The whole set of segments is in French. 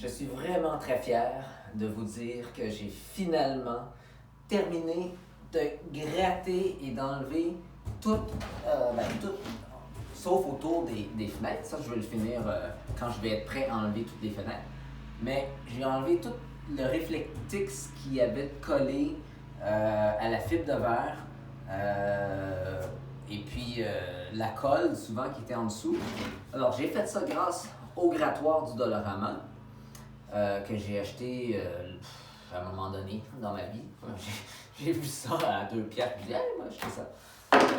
Je suis vraiment très fier de vous dire que j'ai finalement terminé de gratter et d'enlever tout, sauf autour des fenêtres. Ça, je vais le finir quand je vais être prêt à enlever toutes les fenêtres. Mais j'ai enlevé tout le réflectix qui avait collé à la fibre de verre. Et puis la colle, souvent, qui était en dessous. Alors, j'ai fait ça grâce au grattoir du Dollarama que j'ai acheté à un moment donné dans ma vie. J'ai vu ça à 2 piastres, je me dis, hey, moi, j'ai ça.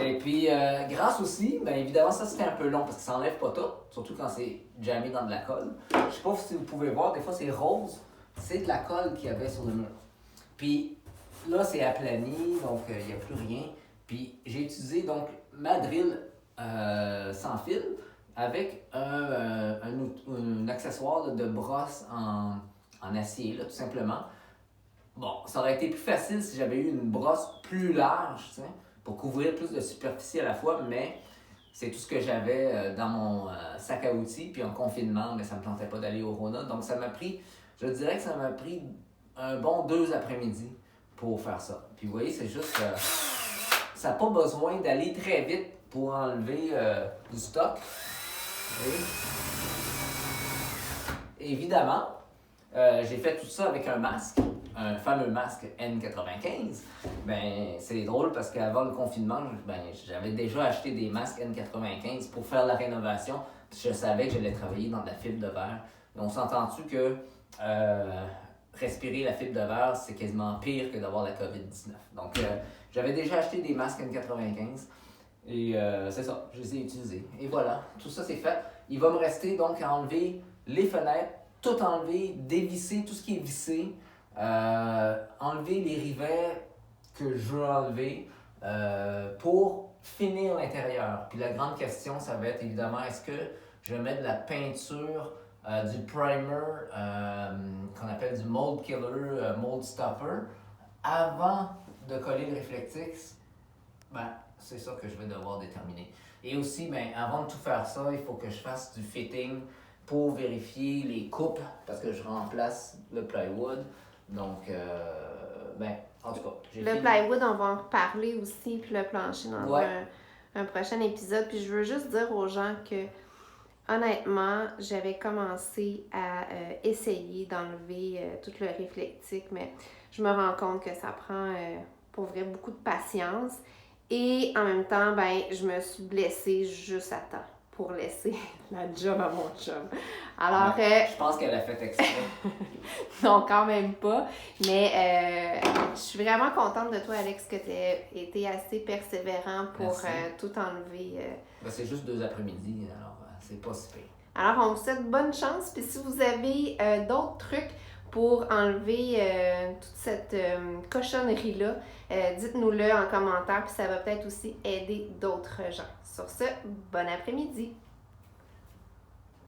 Et puis, grâce aussi, bien évidemment, ça c'était un peu long parce que ça enlève pas tout, surtout quand c'est jammé dans de la colle. Je sais pas si vous pouvez voir, des fois c'est rose, c'est de la colle qu'il y avait sur le mur. Puis là, c'est aplani, donc il n'y a plus rien. Puis j'ai utilisé donc ma drill sans fil avec un accessoire de brosse en acier, là, tout simplement. Bon, ça aurait été plus facile si j'avais eu une brosse plus large, tu sais, pour couvrir plus de superficie à la fois, mais c'est tout ce que j'avais dans mon sac à outils. Puis en confinement, mais ça ne me tentait pas d'aller au Rona. Donc ça m'a pris, je dirais que ça m'a pris un bon 2 après-midi pour faire ça. Puis vous voyez, c'est juste, ça n'a pas besoin d'aller très vite pour enlever du stock. Et évidemment, j'ai fait tout ça avec un masque, un fameux masque N95. Ben, c'est drôle parce qu'avant le confinement, j'avais déjà acheté des masques N95 pour faire la rénovation. Je savais que j'allais travailler dans de la fibre de verre. On s'entend-tu que respirer la fibre de verre, c'est quasiment pire que d'avoir la COVID-19. Donc, j'avais déjà acheté des masques N95 et c'est ça, je les ai utilisés. Et voilà, tout ça c'est fait. Il va me rester donc à enlever les fenêtres, tout enlever, dévisser tout ce qui est vissé, enlever les rivets que je veux enlever pour finir l'intérieur. Puis la grande question, ça va être évidemment, est-ce que je vais mettre de la peinture, du primer qu'on appelle du mold killer, mold stopper, avant de coller le réflectix? Ben, c'est ça que je vais devoir déterminer. Et aussi, ben, avant de tout faire ça, il faut que je fasse du fitting pour vérifier les coupes, parce que je remplace le plywood. Donc, en tout cas, j'ai fini. Le plywood, on va en reparler aussi, puis le plancher dans un prochain épisode. Puis je veux juste dire aux gens que, honnêtement, j'avais commencé à essayer d'enlever tout le réflectique, mais je me rends compte que ça prend, pour vrai, beaucoup de patience. Et en même temps, je me suis blessée juste à temps pour laisser la job à mon chum. Alors, je pense qu'elle a fait exprès. non, quand même pas. Mais je suis vraiment contente de toi, Alex, que tu aies été assez persévérant pour tout enlever. C'est juste 2 après-midi, alors c'est pas si pire. Alors, on vous souhaite bonne chance. Puis si vous avez d'autres trucs pour enlever toute cette cochonnerie-là, dites-nous-le en commentaire, puis ça va peut-être aussi aider d'autres gens. Sur ce, bon après-midi!